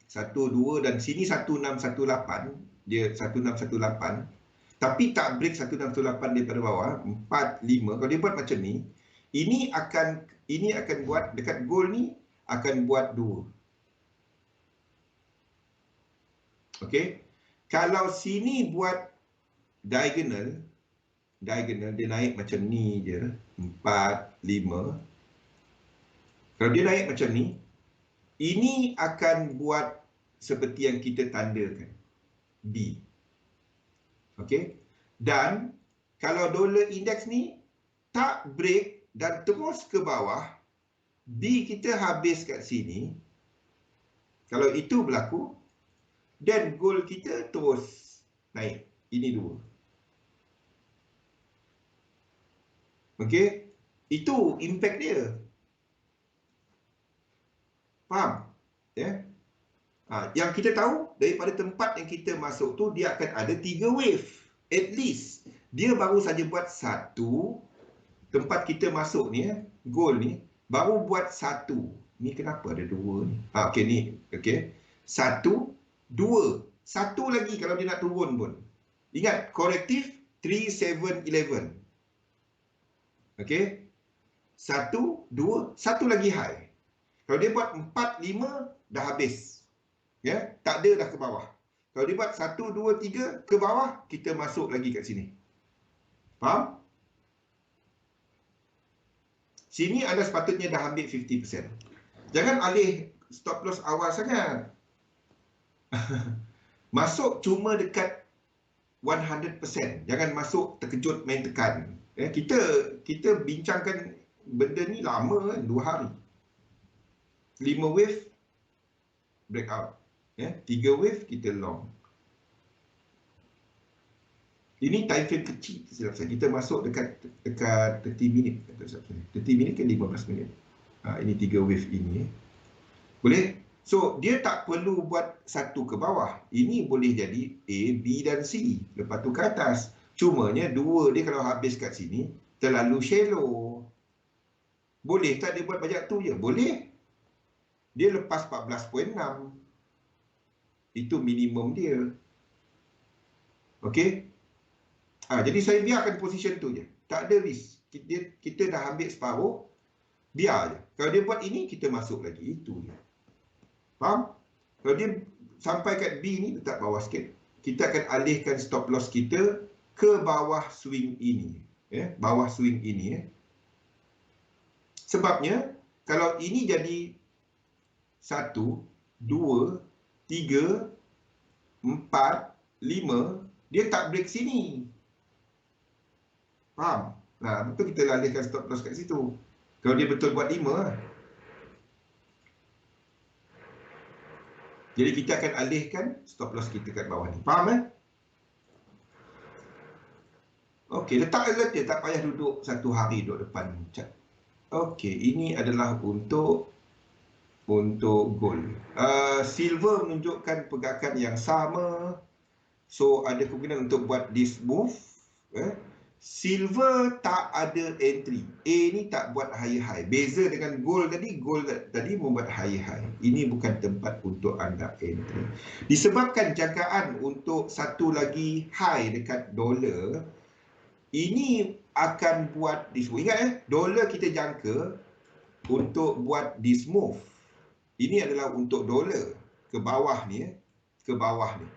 1, 2 dan sini 1618, dia 1618, tapi tak break 1618 daripada bawah, 4, 5. Kalau dia buat macam ni, ini akan buat dekat gold ni akan buat 2. Okey. Kalau sini buat diagonal dia naik macam ni je, 4, 5. Kalau dia naik macam ni, ini akan buat seperti yang kita tandakan, B. Okey. Dan kalau dollar index ni tak break dan terus ke bawah, B kita habis kat sini. Kalau itu berlaku, dan goal kita terus naik. Ini 2. Okey. Itu impact dia. Faham? Yang kita tahu, daripada tempat yang kita masuk tu, dia akan ada 3 wave. At least. Dia baru saja buat 1. Tempat kita masuk ni, goal ni, baru buat 1. Ni kenapa ada 2 ni? Okey, ni. Okey. 1, 2. 1 lagi kalau dia nak turun pun. Ingat, korektif 3711. Okey. 1, 2, 1 lagi high. Kalau dia buat 4, 5, dah habis. Tak ada dah ke bawah. Kalau dia buat 1, 2, 3 ke bawah, kita masuk lagi kat sini. Faham? Sini anda sepatutnya dah ambil 50%. Jangan alih stop loss awal sangat. Masuk cuma dekat 100%. Jangan masuk terkejut main tekan. Kita bincangkan benda ni lama 2 hari. 5 wave breakout. 3 wave kita long. Ini time frame kecil. Kita masuk dekat 30 minit. 30 minit ke 15 minit. Ini 3 wave ini. Boleh? So, dia tak perlu buat 1 ke bawah. Ini boleh jadi A, B dan C. Lepas tu ke atas. Cumanya 2 dia kalau habis kat sini, terlalu shallow. Boleh tak dia buat banyak tu je? Boleh. Dia lepas 14.6. Itu minimum dia. Okey? Jadi saya biarkan position tu je. Tak ada risk. kita dah ambil separuh, biar je. Kalau dia buat ini, kita masuk lagi. Itu je. Faham? Kalau dia sampai kat B ni, letak bawah sikit. Kita akan alihkan stop loss kita ke bawah swing ini. Bawah swing ini. Sebabnya, kalau ini jadi 1, 2, 3, 4, 5, dia tak break sini. Faham? Nah, betul kita alihkan stop loss kat situ. Kalau dia betul buat 5. Jadi kita akan alihkan stop loss kita kat bawah ni. Faham Okey, letak alert dia, tak payah duduk satu hari duduk depan cat. Okey, ini adalah untuk gold. Silver menunjukkan pergerakan yang sama. So ada kemungkinan untuk buat this move. Silver tak ada entry. A ni tak buat high. Beza dengan gold tadi membuat high. Ini bukan tempat untuk anda entry. Disebabkan jagaan untuk satu lagi high dekat dolar, ini akan buat this move. Ingat dolar kita jangka untuk buat this move. Ini adalah untuk dolar ke bawah ni, ke bawah ni.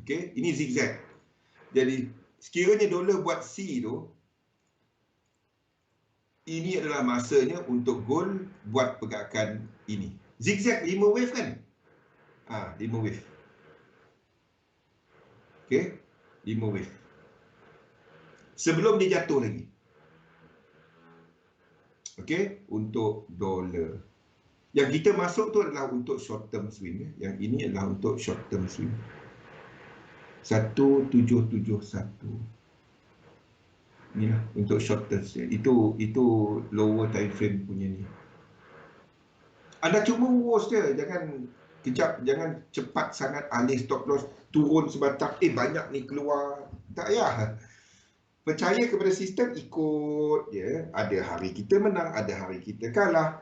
Okey, ini zigzag. Jadi sekiranya dolar buat C tu, ini adalah masanya untuk gold buat pergerakan ini. Zigzag 5 wave kan? 5 wave. Okey, 5 wave. Sebelum dia jatuh lagi. Okey, untuk dolar. Yang kita masuk tu adalah untuk short term swing. Yang ini adalah untuk short term swing. 1771. Inilah untuk short term swing. Itu lower time frame punya ni. Anda cuma watch dia, jangan kejap, jangan cepat sangat alih stop loss, turun sebatang, banyak ni keluar. Tak payah. Percaya kepada sistem, ikut je. Ada hari kita menang, ada hari kita kalah.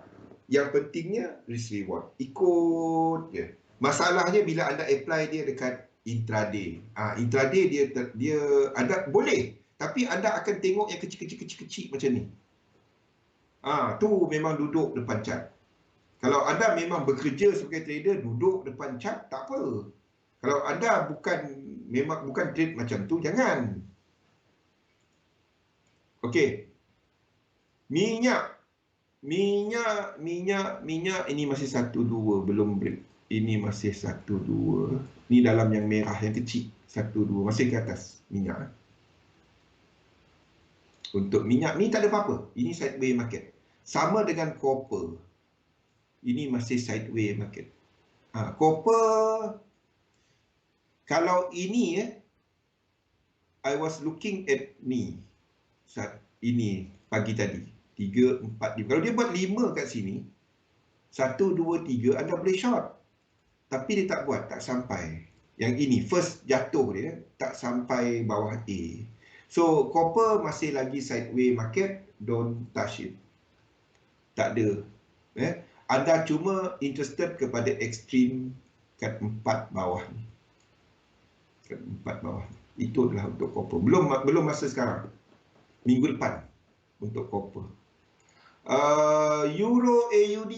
Yang pentingnya risk reward. Ikut je. Masalahnya bila anda apply dia dekat intraday. Intraday dia ada boleh, tapi anda akan tengok yang kecil-kecil macam ni. Tu memang duduk depan chart. Kalau anda memang bekerja sebagai trader, duduk depan chart, tak apa. Kalau anda bukan trade macam tu, jangan. Okey. Minyak ini masih 1-2, belum break. Ini masih 1-2. Ni dalam yang merah, yang kecil. 1-2, masih ke atas minyak. Untuk minyak ni tak ada apa-apa. Ini sideways market. Sama dengan copper. Ini masih sideways market. Copper, kalau ini I was looking at ni. Ini pagi tadi. 3, 4, 5. Kalau dia buat 5 kat sini, 1, 2, 3, anda boleh short. Tapi dia tak buat, tak sampai. Yang ini, first jatuh dia, tak sampai bawah A. So, copper masih lagi sideways market, don't touch it. Tak ada. Anda cuma interested kepada ekstrim kat 4 bawah ni. Kat 4 bawah. Itu adalah untuk copper. Belum masa sekarang. Minggu depan untuk copper. Euro AUD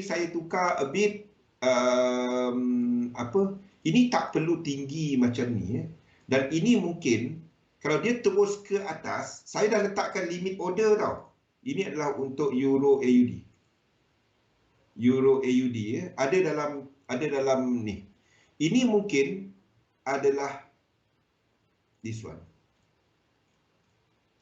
saya tukar a bit. Ini tak perlu tinggi macam ni. Dan ini mungkin kalau dia terus ke atas, saya dah letakkan limit order tau. Ini adalah untuk Euro AUD. Ada dalam ni. Ini mungkin adalah this one.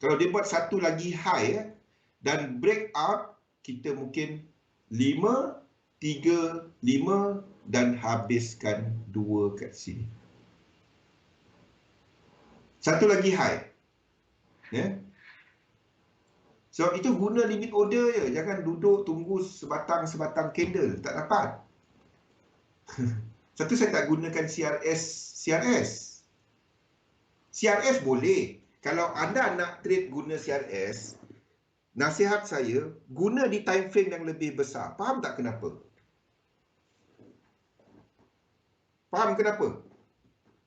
Kalau dia buat satu lagi high dan break out, kita mungkin 5, 3, 5 dan habiskan 2 kat sini. Satu lagi high. Sebab itu guna limit order je. Jangan duduk tunggu sebatang candle. Tak dapat. Satu, saya tak gunakan CRS boleh. Kalau anda nak trade guna CRS, nasihat saya, guna di time frame yang lebih besar. Faham tak kenapa? Faham kenapa?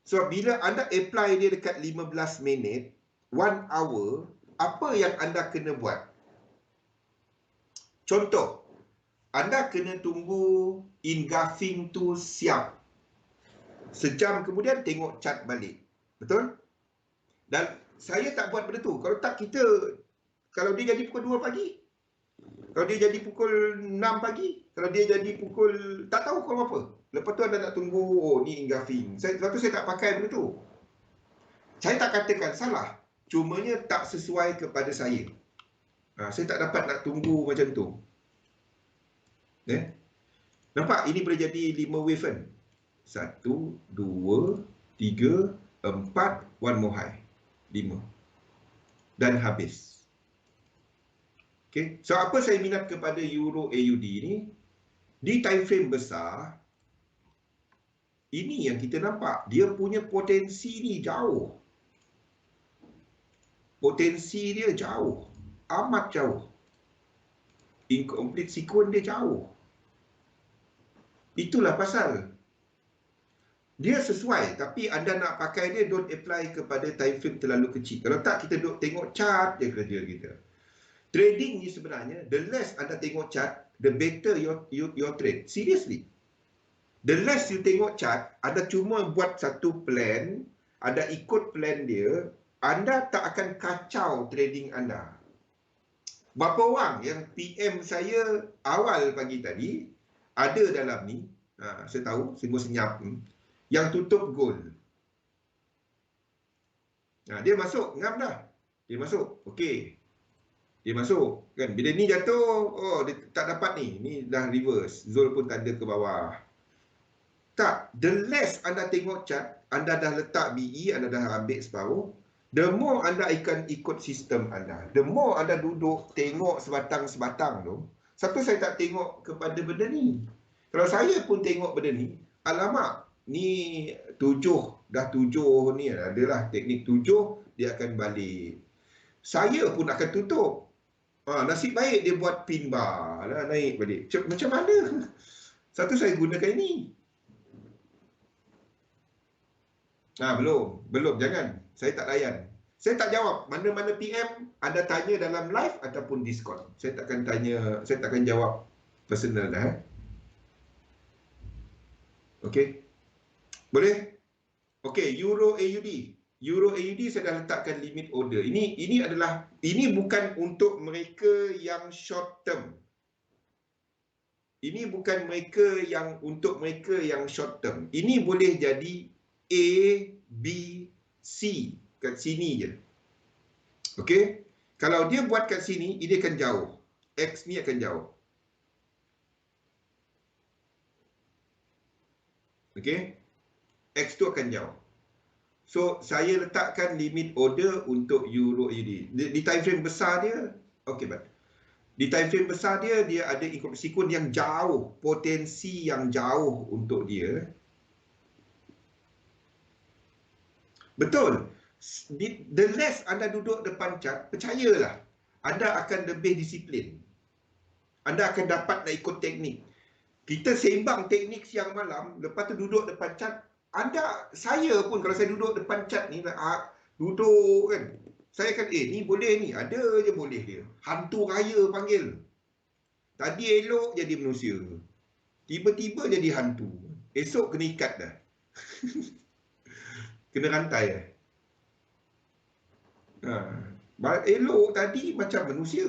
Sebab bila anda apply dia dekat 15 minit, 1 hour, apa yang anda kena buat? Contoh, anda kena tunggu engulfing tu siap. Sejam kemudian tengok chart balik. Betul? Dan saya tak buat benda tu. Kalau tak kita, kalau dia jadi pukul 2 pagi, kalau dia jadi pukul 6 pagi, kalau dia jadi pukul, tak tahu pukul apa. Lepas tu anda nak tunggu, oh ni engulfing. Sebab tu saya tak pakai benda tu. Saya tak katakan salah. Cumanya tak sesuai kepada saya. Saya tak dapat nak tunggu macam tu. Nampak? Ini boleh jadi 5 wave kan? 1, 2, 3, 4, 1 more high. 5. Dan habis. Okay. So, apa saya minat kepada Euro AUD ni? Di time frame besar, ini yang kita nampak. Dia punya potensi ni jauh. Potensi dia jauh. Amat jauh. Incomplete sequence dia jauh. Itulah pasal. Dia sesuai, tapi anda nak pakai dia, don't apply kepada time frame terlalu kecil. Kalau tak, kita duduk tengok chart je kerja kita. Trading ni sebenarnya, the less anda tengok chart, the better your trade. Seriously. The less you tengok chart, anda cuma buat satu plan, anda ikut plan dia, anda tak akan kacau trading anda. Berapa orang yang PM saya awal pagi tadi, ada dalam ni, saya tahu, semua senyap, yang tutup gold. Dia masuk, ngam dah. Dia masuk, okey. Dia masuk, kan. Bila ni jatuh, oh, dia tak dapat ni. Ni dah reverse. Zul pun tanda ke bawah. Tak, the less anda tengok chart, anda dah letak BE, anda dah ambil separuh, the more anda akan ikut sistem anda. The more anda duduk tengok sebatang-sebatang tu, satu saya tak tengok kepada benda ni. Kalau saya pun tengok benda ni, alamak, ni 7, dah 7 ni adalah teknik 7, dia akan balik. Saya pun akan tutup. Nasib baik dia buat pin bar lah, naik balik. Macam mana? Satu saya gunakan ini. Belum, jangan. Saya tak layan. Saya tak jawab. Mana-mana PM anda tanya dalam live ataupun Discord. Saya takkan jawab personal dah. Okey. Boleh? Okey, Euro AUD. Euro AUD saya dah letakkan limit order. Ini bukan untuk mereka yang short term. Ini bukan untuk mereka yang short term. Ini boleh jadi A, B, C kat sini je. Okey? Kalau dia buat kat sini, ini akan jauh. X ni akan jauh. Okey? X tu akan jauh. So, saya letakkan limit order untuk Euro AUD. Di time frame besar dia, okey, baik. Di time frame besar dia, dia ada sequence yang jauh, potensi yang jauh untuk dia. Betul. The less anda duduk depan chart, percayalah, anda akan lebih disiplin. Anda akan dapat nak ikut teknik. Kita sembang teknik siang malam, lepas tu duduk depan chart, saya pun kalau saya duduk depan chat ni, duduk kan, saya akan, ni boleh ni, ada je boleh dia. Hantu raya panggil. Tadi elok jadi manusia. Tiba-tiba jadi hantu. Esok kena ikat dah. Kena rantai dah. Elok tadi macam manusia.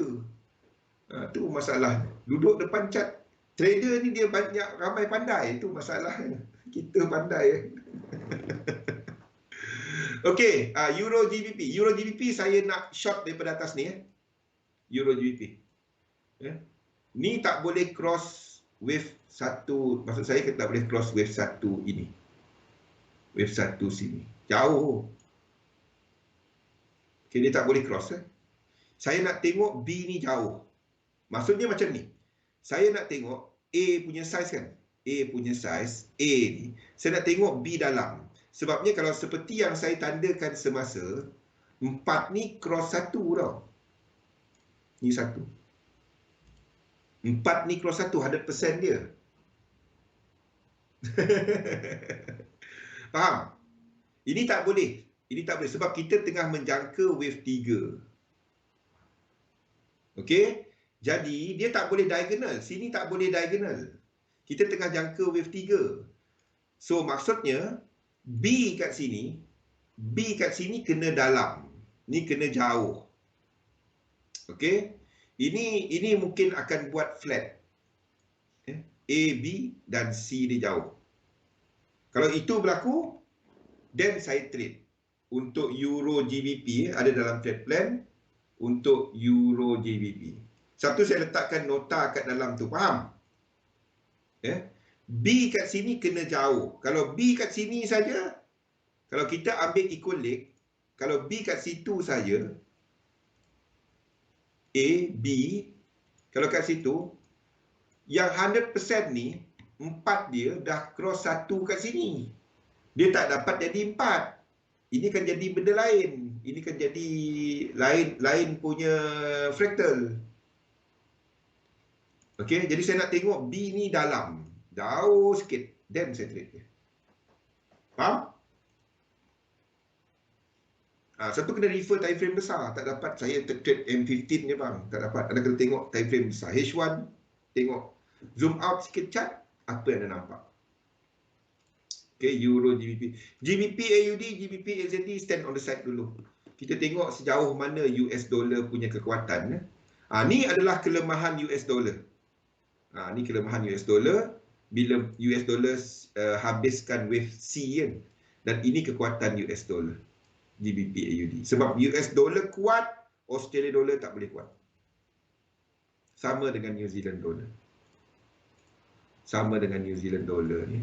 Tu masalah. Duduk depan chat. Trader ni dia ramai pandai. Itu masalah. Kita pandai. Okey, Euro GBP. Euro GBP saya nak short daripada atas ni. Euro GBP. Ni tak boleh cross wave 1. Maksud saya tak boleh cross wave 1 ini. Wave 1 sini. Jauh. Okey, dia tak boleh cross. Saya nak tengok B ni jauh. Maksudnya macam ni. Saya nak tengok A punya size kan. A punya size, A ni. Saya nak tengok B dalam. Sebabnya kalau seperti yang saya tandakan semasa, 4 ni cross 1 tau. Ni 1. 4 ni cross 1, 100% dia. Faham? Ini tak boleh. Ini tak boleh sebab kita tengah menjangka wave 3. Okey? Jadi dia tak boleh diagonal. Sini tak boleh diagonal. Kita tengah jangka wave 3. So maksudnya B kat sini kena dalam. Ni kena jauh. Okey? Ini mungkin akan buat flat. A, B dan C dia jauh. Kalau itu berlaku, then saya trade. Untuk Euro GBP ada dalam trade plan. Untuk Euro GBP. Satu saya letakkan nota kat dalam tu. Faham? B kat sini kena jauh. Kalau B kat sini saja, kalau kita ambil equal leg, kalau B kat situ saja, A, B, kalau kat situ, yang 100% ni, 4 dia dah cross 1 kat sini. Dia tak dapat jadi 4. Ini kan jadi benda lain. Ini kan jadi lain punya fractal. Okey, jadi saya nak tengok B ni dalam. Jauh sikit. Then saya trade dia. Faham? Satu kena refer time frame besar. Tak dapat saya trade M15 je bang. Tak dapat. Anda kena tengok time frame besar. H1, tengok. Zoom out sikit chart. Apa yang anda nampak? Okay, Euro GBP. GBP AUD, GBP AZD stand on the side dulu. Kita tengok sejauh mana US dollar punya kekuatan. Ni adalah kelemahan US dollar. Ni kelemahan US dollar. Bila US dollar habiskan wave C kan. Dan ini kekuatan US dollar. GBP AUD. Sebab US dollar kuat, Australia dollar tak boleh kuat. Sama dengan New Zealand dollar. Sama dengan New Zealand dollar ni.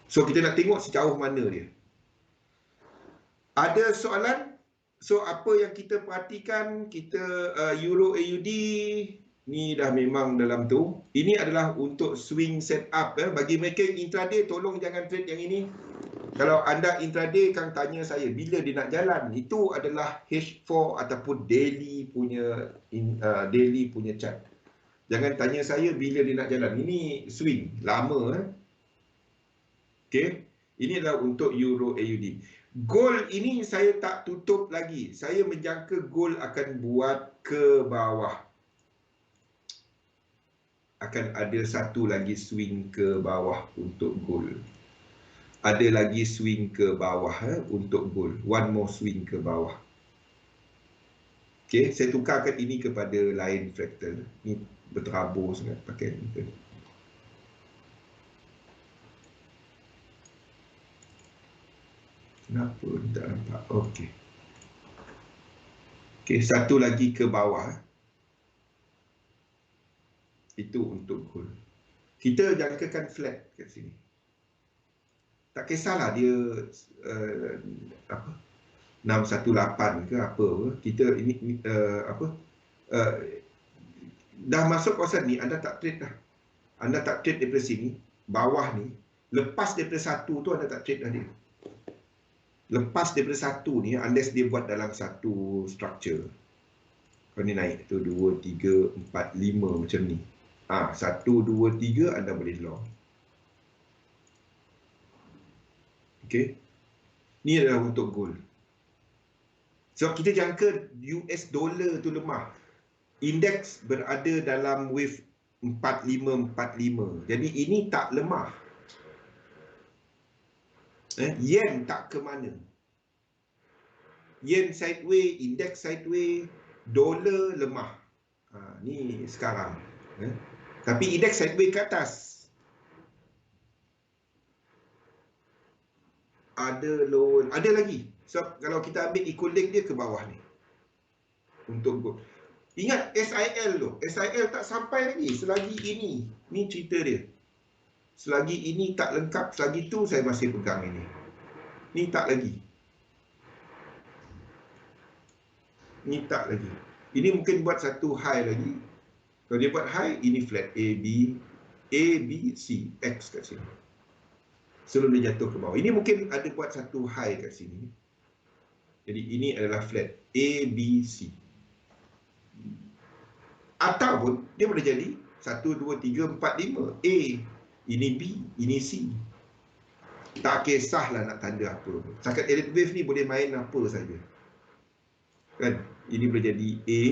So kita nak tengok sejauh mana dia. Ada soalan? So apa yang kita perhatikan, kita Euro AUD ni dah memang dalam tu. Ini adalah untuk swing setup. Bagi mereka intraday, tolong jangan trade yang ini. Kalau anda intraday, Kang tanya saya bila dia nak jalan. Itu adalah H4 ataupun daily punya chart. Jangan tanya saya bila dia nak jalan. Ini swing lama. Okey, ini adalah untuk Euro AUD. Gold ini saya tak tutup lagi. Saya menjangka gold akan buat ke bawah. Akan ada satu lagi swing ke bawah untuk gold. Ada lagi swing ke bawah untuk gold. One more swing ke bawah. Okey, saya tukarkan ini kepada lain fractal. Ini berterabur sangat pakai ini. Kenapa tak nampak? Okey. Okey, satu lagi ke bawah. Itu untuk gold. Kita jangkakan flat kat sini. Tak kisahlah dia 618 ke apa. Kita ini dah masuk kawasan ni, anda tak trade dah. Anda tak trade daripada sini, bawah ni, lepas daripada satu tu anda tak trade dah dia. Lepas daripada satu ni, unless dia buat dalam satu structure. Kalau ni naik tu 2, 3, 4, 5 macam ni. 1, 2, 3 anda boleh long. Okey. Ni adalah untuk gold. Sebab kita jangka US dollar tu lemah. Indeks berada dalam wave 4545. Jadi ini tak lemah. Yen tak ke mana. Yen sideways, indeks sideways, dolar lemah. Ni sekarang. Tapi indeks sideways ke atas. Ada low, ada lagi. So kalau kita ambil equal leg dia ke bawah ni. Untuk gold. Ingat SIL tu. SIL tak sampai lagi selagi ini. Ni cerita dia. Selagi ini tak lengkap, selagi tu saya masih pegang ini. Ni tak lagi. Ni tak lagi. Ini mungkin buat satu high lagi. Kalau dia buat high, ini flat A, B, C, X kat sini. Sebelum dia jatuh ke bawah. Ini mungkin ada buat satu high kat sini. Jadi ini adalah flat A, B, C. Ataupun dia boleh jadi 1, 2, 3, 4, 5. A, ini B, ini C. Tak kisahlah nak tanda apa. Setakat elite wave ni boleh main apa saja. Kan? Ini boleh jadi A,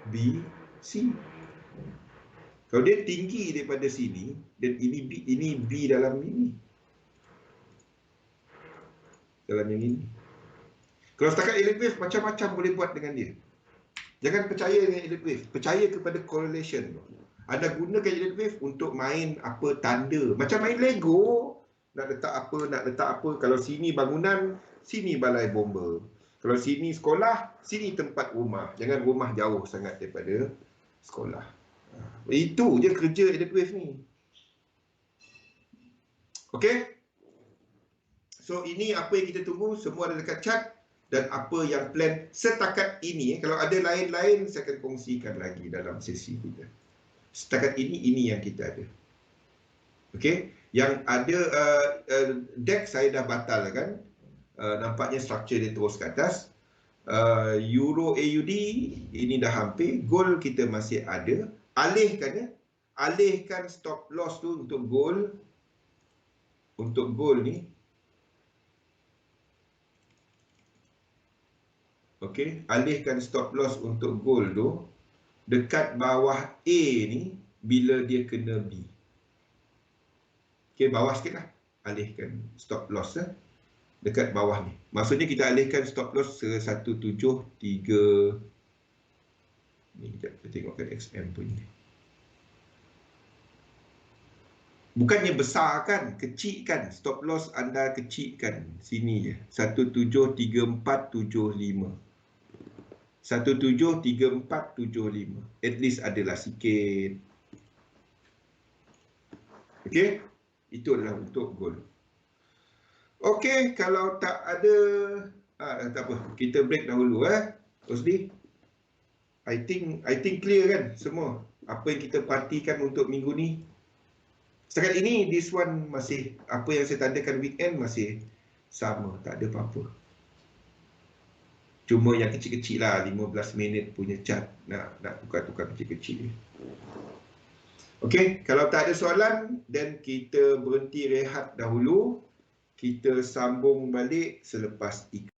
B, C. Kalau dia tinggi daripada sini, dan ini B dalam ini. Dalam yang ini. Kalau setakat elite wave, macam-macam boleh buat dengan dia. Jangan percaya dengan elite wave. Percaya kepada correlation. Anda gunakan elite wave untuk main apa tanda. Macam main Lego. Nak letak apa. Kalau sini bangunan, sini balai bomba. Kalau sini sekolah, sini tempat rumah. Jangan rumah jauh sangat daripada sekolah. Itu je kerja elite wave ni. Okey? So ini apa yang kita tunggu. Semua ada dekat chat. Dan apa yang plan setakat ini. Kalau ada lain-lain, saya akan kongsikan lagi dalam sesi kita. Setakat ini yang kita ada. Okey, yang ada deck saya dah batalkan. Nampaknya structure dia terus ke atas. Euro AUD ini dah hampir. Gold kita masih ada. Alihkan stop loss tu untuk gold. Untuk gold ni. Okey, alihkan stop loss untuk gold tu dekat bawah A ni bila dia kena B. Okey, bawah sikitlah. Alihkan stop loss dekat bawah ni. Maksudnya kita alihkan stop loss ke 173. Ni kita tengokkan XM punya. Bukannya besar kan, kecil kan. Stop loss anda kecilkan. Sini je. 173475. 173475. At least adalah sikit. Okey. Itu adalah untuk gold. Okey, kalau tak ada tak apa. Kita break dahulu Rosli. I think clear kan semua. Apa yang kita partikan untuk minggu ni. Setakat ini this one masih apa yang saya tandakan weekend masih sama, tak ada apa-apa. Cuma yang kecil-kecil lah, 15 minit punya chart. Nak tukar-tukar kecil-kecil. Okey, kalau tak ada soalan, then kita berhenti rehat dahulu. Kita sambung balik selepas iklan.